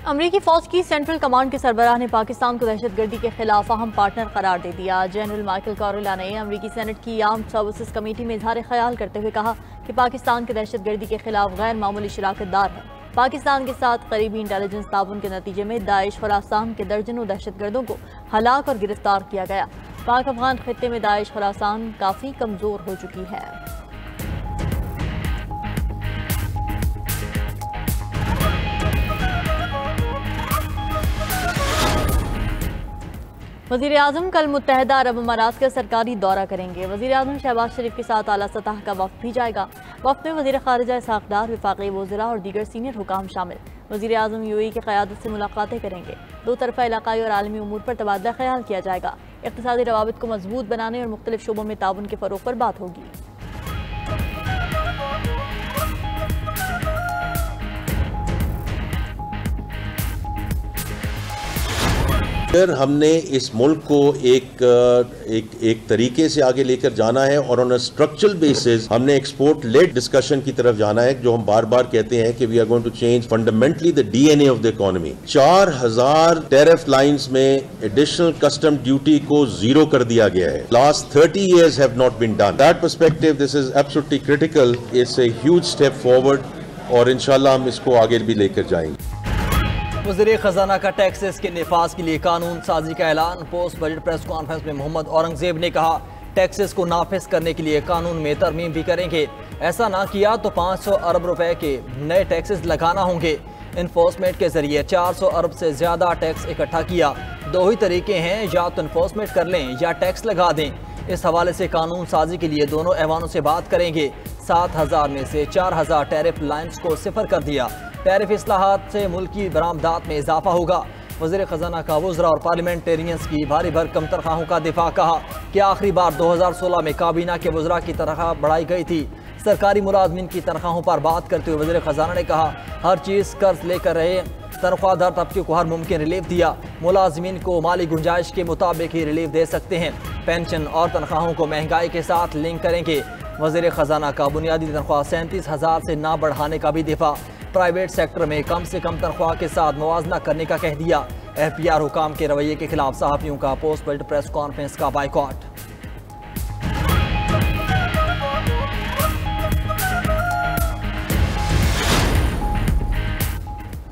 अमरीकी फौज की सेंट्रल कमांड के सरबराह ने पाकिस्तान को दहशतगर्दी के खिलाफ अहम पार्टनर करार दे दिया। जनरल माइकल कॉरेला ने अमरीकी सेनेट की आर्म्ड सर्विसेज कमेटी में इजहार ख्याल करते हुए कहा कि पाकिस्तान के दहशतगर्दी के खिलाफ गैर मामूली शराकतदार है। पाकिस्तान के साथ करीबी इंटेलिजेंस ताउन के नतीजे में दाइश खुरासान के दर्जनों दहशतगर्दों को हलाक और गिरफ्तार किया गया। पाक अफगान खित्ते में दाइश खुरासान काफी कमजोर हो चुकी है। वज़ीर आज़म कल मुत्तहदा अरब अमारात का सरकारी दौरा करेंगे। वज़ीर आज़म शहबाज शरीफ के साथ आला सतह का वफ़द भी जाएगा। वफ़द में वज़ीर ख़ारिजा इसहाक़ डार, वफ़ाक़ी वज़रा और दीगर सीनियर हुकाम शामिल। वज़ीर आज़म यूएई की क़यादत से मुलाकातें करेंगे। दो तरफ़ा इलाक़ाई और आलमी उमूर पर तबादला ख्याल किया जाएगा। इक़्तिसादी रवाबित को मजबूत बनाने और मुख्तलिफ शोबों में ताउन के फ़रोग़ पर बात होगी। हमने इस मुल्क को एक तरीके से आगे लेकर जाना है और ऑन अ स्ट्रक्चरल बेसिस हमने एक्सपोर्ट लेड डिस्कशन की तरफ जाना है, जो हम बार बार कहते हैं कि we are going to change fundamentally the DNA of the economy. 4000 tariff lines में एडिशनल कस्टम ड्यूटी को जीरो कर दिया गया है। Last 30 years have not been done. That perspective, this is absolutely critical. It's a huge step forward और इंशाल्लाह हम इसको आगे भी लेकर जाएंगे। वज़ीर ख़जाना का टैक्सेस के निफाज के लिए कानून साजी का ऐलान। पोस्ट बजट प्रेस कॉन्फ्रेंस में मोहम्मद औरंगजेब ने कहा टैक्सेस को नाफिज करने के लिए कानून में तरमीम भी करेंगे। ऐसा ना किया तो 500 अरब रुपए के नए टैक्सेस लगाना होंगे। इन्फोर्समेंट के जरिए 400 अरब से ज़्यादा टैक्स इकट्ठा किया। दो ही तरीके हैं, या तो इन्फोर्समेंट कर लें या टैक्स लगा दें। इस हवाले से कानून साजी के लिए दोनों ऐवानों से बात करेंगे। 7000 में से 4000 टैरिफ लाइन्स को सिफर कर दिया। टैरिफ इस्लाहात से मुल्की बरामदात में इजाफा होगा। वज़ीर ख़जाना का वज़रा और पार्लियामेंटेरियंस की भारी भरकम तनख्वाहों का दिफा। कहा कि आखिरी बार 2016 में काबीना के वज़रा की तनख्वाह बढ़ाई गई थी। सरकारी मुलाजमीन की तनख्वाहों पर बात करते हुए वज़ीर ख़जाना ने कहा हर चीज़ कर्ज लेकर रहे, तनख्वाहदार तबके को हर मुमकिन रिलीफ दिया। मुलाजमीन को माली गुंजाइश के मुताबिक ही रिलीफ दे सकते हैं। पेंशन और तनख्वाहों को महंगाई के साथ लिंक करेंगे। वज़ीर ख़जाना का बुनियादी तनख्वाह 37,000 से ना बढ़ाने का भी दिफा। प्राइवेट सेक्टर में कम से कम तनख्वाह के साथ मुवाजना करने का कह दिया। एफपीआर हुकाम के रवैये के खिलाफ सहाफ़ियों का पोस्ट बजट प्रेस कॉन्फ्रेंस का बाइकॉट।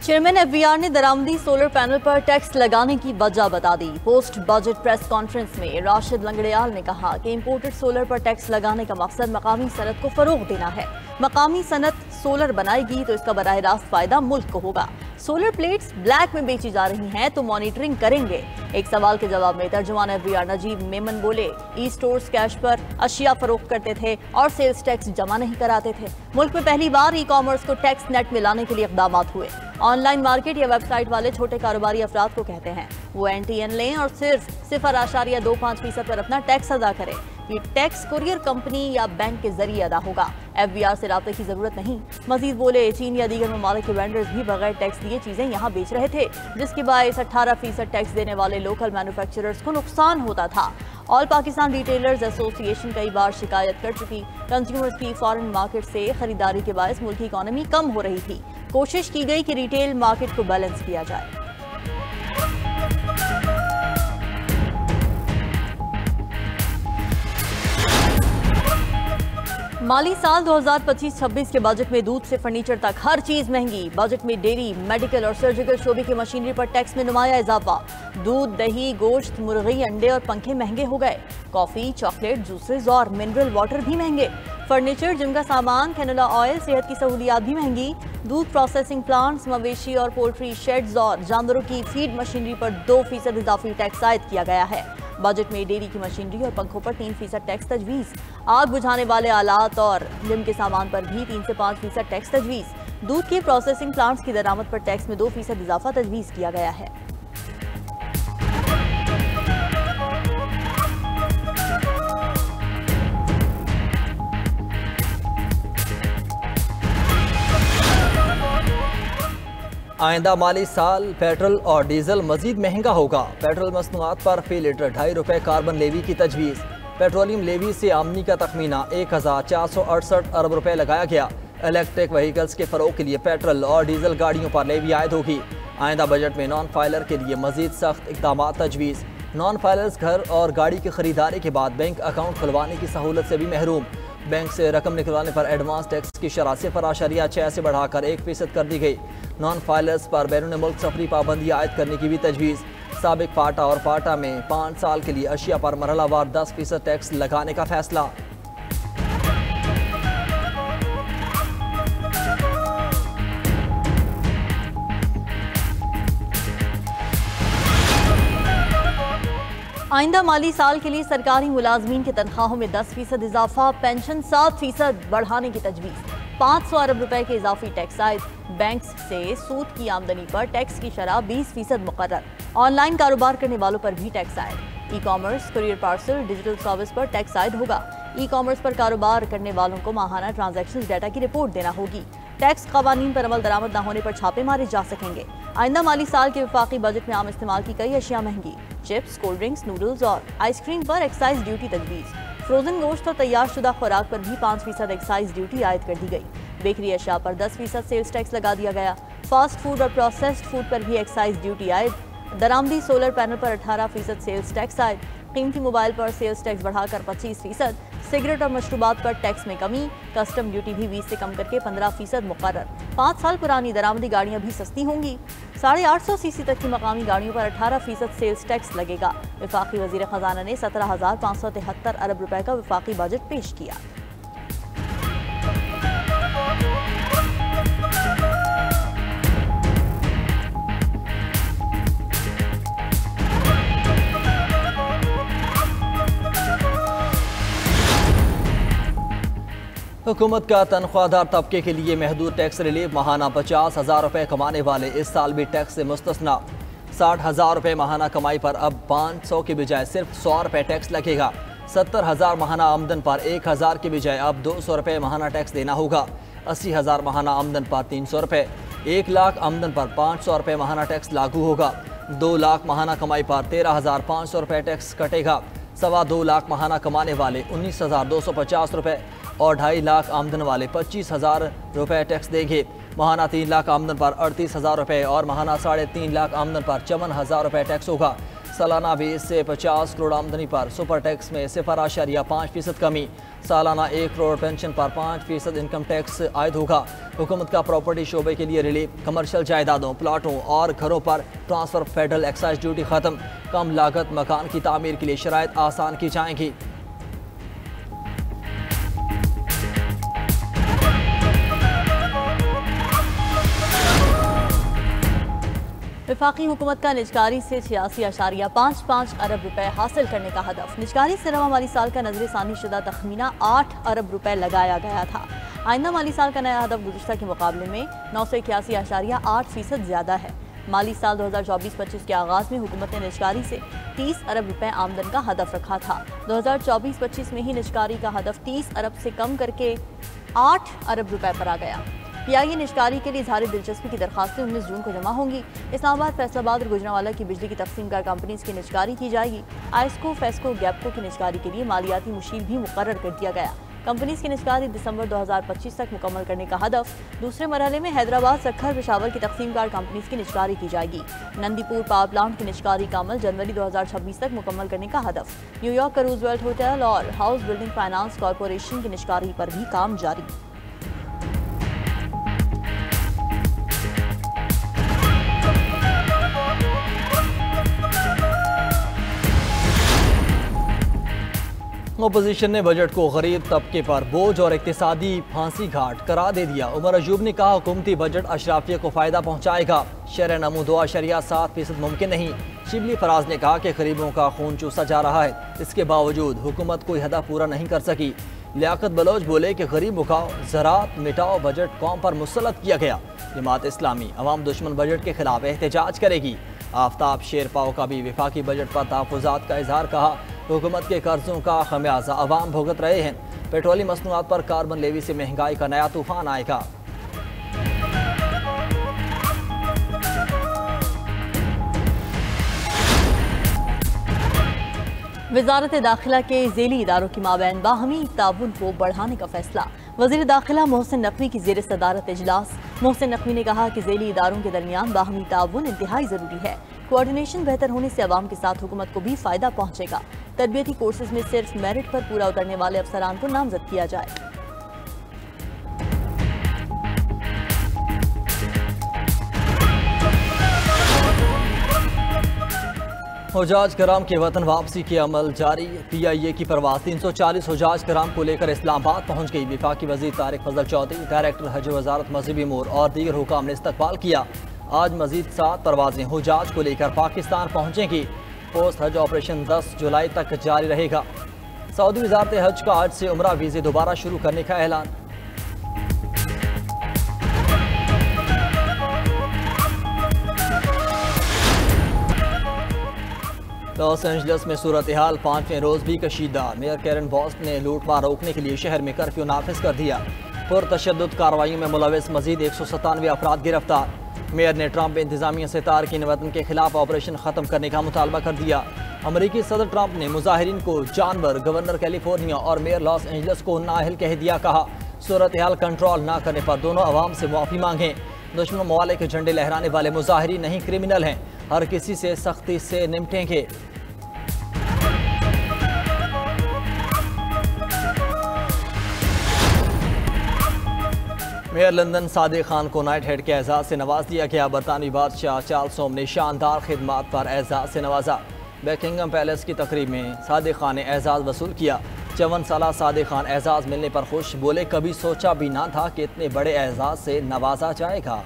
चेयरमैन एफबीआर ने दरामदी सोलर पैनल पर टैक्स लगाने की वजह बता दी। पोस्ट बजट प्रेस कॉन्फ्रेंस में राशिद लंगड़ियाल ने कहा कि इंपोर्टेड सोलर पर टैक्स लगाने का मकसद मकामी सनत को फरोग देना है। मकामी सनत सोलर बनाएगी तो इसका बराह रास्त फायदा मुल्क को होगा। सोलर प्लेट्स ब्लैक में बेची जा रही हैं तो मॉनिटरिंग करेंगे। एक सवाल के जवाब में तर्जुमान एफबीआर नजीब मेमन बोले ई स्टोर्स कैश पर अशिया फरोख्त करते थे और सेल्स टैक्स जमा नहीं कराते थे। मुल्क में पहली बार ई कॉमर्स को टैक्स नेट में लाने के लिए इक़दाम हुए। ऑनलाइन मार्केट या वेबसाइट वाले छोटे कारोबारी अफराद को कहते हैं वो एनटीएन लें और सिर्फ 0.25% पर अपना टैक्स अदा करें। ये टैक्स कुरियर कंपनी या बैंक के जरिए अदा होगा। एफबीआर से राब्ते की जरूरत नहीं। मजीद बोले चीन या दीगर ममालिक के वेंडर्स भी बगैर टैक्स दिए चीजें यहाँ बेच रहे थे, जिसके बायस 18% टैक्स देने वाले लोकल मैन्युफैक्चरर्स को नुकसान होता था। ऑल पाकिस्तान रिटेलर्स एसोसिएशन कई बार शिकायत कर चुकी। कंज्यूमर्स की फॉरेन मार्केट से खरीदारी के बायस मुल्क की इकॉनमी कम हो रही थी। कोशिश की गई कि रिटेल मार्केट को बैलेंस किया जाए। माली साल 2025-26 के बजट में दूध से फर्नीचर तक हर चीज महंगी। बजट में डेयरी, मेडिकल और सर्जिकल शोबे की मशीनरी पर टैक्स में नुमाया इजाफा। दूध, दही, गोश्त, मुर्गी, अंडे और पंखे महंगे हो गए। कॉफी, चॉकलेट, जूसेस और मिनरल वाटर भी महंगे। फर्नीचर, जिम का सामान, कैनोला ऑयल, सेहत की सहूलियात भी महंगी। दूध प्रोसेसिंग प्लांट्स, मवेशी और पोल्ट्री शेड्स और जानवरों की फीड मशीनरी पर 2% इजाफी टैक्स आयद किया गया है। बजट में डेयरी की मशीनरी और पंखों पर 3% टैक्स तजवीज़। आग बुझाने वाले आलात और जिम के सामान पर भी 3 से 5% टैक्स तजवीज़। दूध के प्रोसेसिंग प्लांट्स की दरामद पर टैक्स में 2% इजाफा तजवीज़ किया गया है। आइंदा माली साल पेट्रोल और डीजल मजीद महंगा होगा। पेट्रोल मसनूआत पर फी लीटर 2.5 रुपये कार्बन लेवी की तजवीज़। पेट्रोलियम लेवी से आमदनी का तखमीना 1468 अरब रुपए लगाया गया। इलेक्ट्रिक व्हीकल्स के फरोग के लिए पेट्रोल और डीजल गाड़ियों पर लेवी आयद होगी। आइंदा बजट में नॉन फाइलर के लिए मजीद सख्त इक़दाम तजवीज़। नॉन फाइलर्स घर और गाड़ी की खरीदारी के बाद बैंक अकाउंट खुलवाने की सहूलत से भी महरूम। बैंक से रकम निकलवाने पर एडवांस टैक्स की शरह 0.6 से बढ़ाकर 1% कर दी गई। नॉन फाइलर्स पर बैरून मुल्क सफरी पाबंदी आयद करने की भी तजवीज़। साबिक फाटा और फाटा में 5 साल के लिए अशिया पर मरहलावार 10% टैक्स लगाने का फैसला। आइंदा माली साल के लिए सरकारी मुलाजमीन की तनख्वाहों में 10% इजाफा, पेंशन 7% बढ़ाने की तजवीज़। 500 अरब रुपए के इजाफी टैक्स आयद। बैंक से सूद की आमदनी पर टैक्स की शरह 20% मुकर्रर। ऑनलाइन कारोबार करने वालों पर भी टैक्स आयद। E commerce, courier parcel, digital service पर टैक्स आयद होगा। ई कॉमर्स पर कारोबार करने वालों को माहाना ट्रांजैक्शन डाटा की रिपोर्ट देना होगी। टैक्स कवानीन पर अमल दरामद न होने पर छापे मारे जा सकेंगे। आइंदा माली साल के वफाकी बजट में आम इस्तेमाल की कई अशिया महंगी। चिप्स, कोल्ड ड्रिंक्स, नूडल्स और आइसक्रीम पर एक्साइज ड्यूटी तजवीज़। फ्रोजन गोश्त और तैयार शुदा खुराक पर भी 5% एक्साइज ड्यूटी आयद कर दी गई। बेकरी अशिया पर 10% सेल्स टैक्स लगा दिया गया। फास्ट फूड और प्रोसेस्ड फूड पर भी एक्साइज ड्यूटी आयद। दरामदी सोलर पैनल पर 18% सेल्स टैक्स आयद। कीमती मोबाइल पर सेल्स टैक्स बढ़ाकर 25%। सिगरेट और मशरूबात पर टैक्स में कमी। कस्टम ड्यूटी भी 20 से कम करके 15% मुकर्रर। 5 साल पुरानी दरामदी गाड़ियां भी सस्ती होंगी। 850 सीसी तक की मकामी गाड़ियों पर 18% सेल्स टैक्स लगेगा। वफाकी वजीर खजाना ने 17,573 अरब रुपए का वफाकी बजट पेश किया। हुकूमत का तनख्वाहदार तबके के लिए महदूद टैक्स रिलीफ। माहाना 50,000 रुपये कमाने वाले इस साल भी टैक्स से मुस्तस्ना। 60,000 रुपये माहाना कमाई पर अब 500 के बजाय सिर्फ 100 रुपये टैक्स लगेगा। 70,000 माहाना आमदन पर 1,000 के बजाय अब 200 रुपये माहाना टैक्स देना होगा। 80,000 माहाना आमदन पर 300 रुपये। 1 लाख आमदन पर 500 रुपये माहाना टैक्स लागू होगा। 2 लाख माहाना कमाई पर 13,500 रुपये टैक्स कटेगा। 2.25 लाख माहाना कमाने वाले 19,250 रुपये और 2.5 लाख आमदन वाले 25,000 रुपये टैक्स देंगे। माहाना 3 लाख आमदन पर 38,000 रुपये और माहाना 3.5 लाख आमदन पर 54,000 रुपये टैक्स होगा। सालाना 20 से 50 करोड़ आमदनी पर सुपर टैक्स में 0.5% कमी। सालाना 1 करोड़ पेंशन पर 5% इनकम टैक्स आयद होगा। हुकूमत का प्रॉपर्टी शोबे के लिए रिलीफ। कमर्शियल जायदादों, प्लाटों और घरों पर ट्रांसफर फेडरल एक्साइज ड्यूटी खत्म। कम लागत मकान की तामीर के लिए शराइत आसान की जाएंगी। वफाकी हुकूमत का निजकारी से 86.55 अरब रुपए हासिल करने का हदफ। निजकारी से रवा माली साल का नजर सानी शुदा तखमीना 8 अरब रुपए लगाया गया था। आइंदा माली साल का नया हदफ गुज़िश्ता के मुकाबले में 981.8% ज़्यादा है। माली साल 2024-25 के आगाज़ में हुकूमत ने निजकारी से 30 अरब रुपए आमदन का हदफ रखा था। 2024-25 में ही निजकारी का हदफ 30 अरब से कम करके 8 अरब रुपए पर आ गया। पीआईए निजकारी के लिए इजहार दिलचस्पी की दरखास्तें 19 जून को जमा होंगी। इस्लामाबाद, फैसलाबाद और गुजरांवाला की बिजली की तकसीम कार कंपनीज की निजकारी की जाएगी। आइस्को, फेस्को, गैपको की निजकारी के लिए मालियाती मुशीर भी मुकर्रर कर दिया गया। कंपनीज की निजकारी दिसंबर 2025 तक मुकम्मल करने का हदफ। दूसरे मरहले में हैदराबाद, सक्खर, पेशावर की तकसीम कार कंपनीज की निजकारी की जाएगी। नंदीपुर पावर प्लांट की निजकारी का अमल जनवरी 2026 तक मुकम्मल करने का हदफ। न्यूयॉर्क का रूजवेल्ट होटल और हाउस बिल्डिंग फाइनेंस कॉरपोरेशन की निजकारी पर भी काम जारी। अपोजिशन ने बजट को गरीब तबके पर बोझ और इक्तिसादी फांसी घाट करार दे दिया। उमर अयूब ने कहा हुकूमती बजट अशराफिया को फ़ायदा पहुँचाएगा। शरह नमू 2.7% मुमकिन नहीं। शिबली फराज ने कहा कि गरीबों का खून चूसा जा रहा है, इसके बावजूद हुकूमत कोई हदफ पूरा नहीं कर सकी। लियाकत बलोच बोले कि गरीब मुकाओ, ज़राअत मिटाओ बजट कौम पर मुसल्लत किया गया। जमात इस्लामी अवाम दुश्मन बजट के खिलाफ एहतजाज करेगी। आफ्ताब शेरपाओ का भी वफाकी बजट पर तहफ़्फ़ुज़ात का इजहार। कहा हुकूमत के कर्जों का खमियाजा अवाम भुगत रहे हैं। पेट्रोलियम मसनूआत पर कार्बन लेवी से महंगाई का नया तूफान आएगा। वजारत दाखिला के ज़ेली इदारों की माबैन बाहमी ताउन को बढ़ाने का फैसला। वज़ीर दाखिला मोहसिन नकवी की ज़ेर सदारत इजलास। मोहसिन नकवी ने कहा कि ज़ेली इदारों के दरमियान बाहमी ताउन इंतहाई ज़रूरी है। कोऑर्डिनेशन बेहतर होने से अवाम के साथ हुकूमत को भी फ़ायदा पहुँचेगा। तरबियती कोर्सेज में सिर्फ मेरिट पर पूरा उतरने वाले अफसरान को नामजद किया जाए। हुजाज कराम के वतन वापसी के अमल जारी। PIA की परवाज़ 340 हुजाज कराम को लेकर इस्लामाबाद पहुँच गई। वफाकी वज़ीर तारिक फजल चौधरी, डायरेक्टर हज वजारत मज़हबी अमूर और दीगर हुकाम ने इस्तकबाल किया। आज मजीद 7 परवाज़ें हुजाज को लेकर पाकिस्तान पहुँचेंगी। पोस्ट हज ऑपरेशन 10 जुलाई तक जारी रहेगा। सऊदी वजारत हज का आज से उम्रा वीज़े दोबारा शुरू करने का ऐलान। लॉस एंजल्स में सूरत हाल 5वें रोज़ भी कशीदा। मेयर कैरन बॉस ने लूटमार रोकने के लिए शहर में कर्फ्यू नाफिज कर दिया। पुरतशद्दुद कार्रवाई में मुलविस मजीद 197 अफराद गिरफ्तार। मेयर ने ट्रंप इंतजामिया से तारकीन वतन के खिलाफ ऑपरेशन ख़त्म करने का मुतालबा कर दिया। अमरीकी सदर ट्रंप ने मुजाहिरीन को जानवर, गवर्नर कैलिफोर्निया और मेयर लॉस एंजल्स को नाअहल कह दिया। कहा सूरत हाल कंट्रोल ना करने पर दोनों अवाम से माफ़ी मांगें। दुश्मन ममालिक के झंडे लहराने वाले मुजाहिरीन नहीं क्रिमिनल हैं, हर किसी से सख्ती से निपटेंगे। मेयर लंदन सादिक खान को नाइट हेड के एजाज से नवाज दिया गया। बरतानवी बादशाह चार्ल्स ने शानदार खिदमात पर एजाज से नवाजा। बकिंगम पैलेस की तकरीब में सादिक खान ने एजाज वसूल किया। 54 साला सादिक खान एजाज मिलने पर खुश, बोले कभी सोचा भी ना था कि इतने बड़े एजाज से नवाजा जाएगा।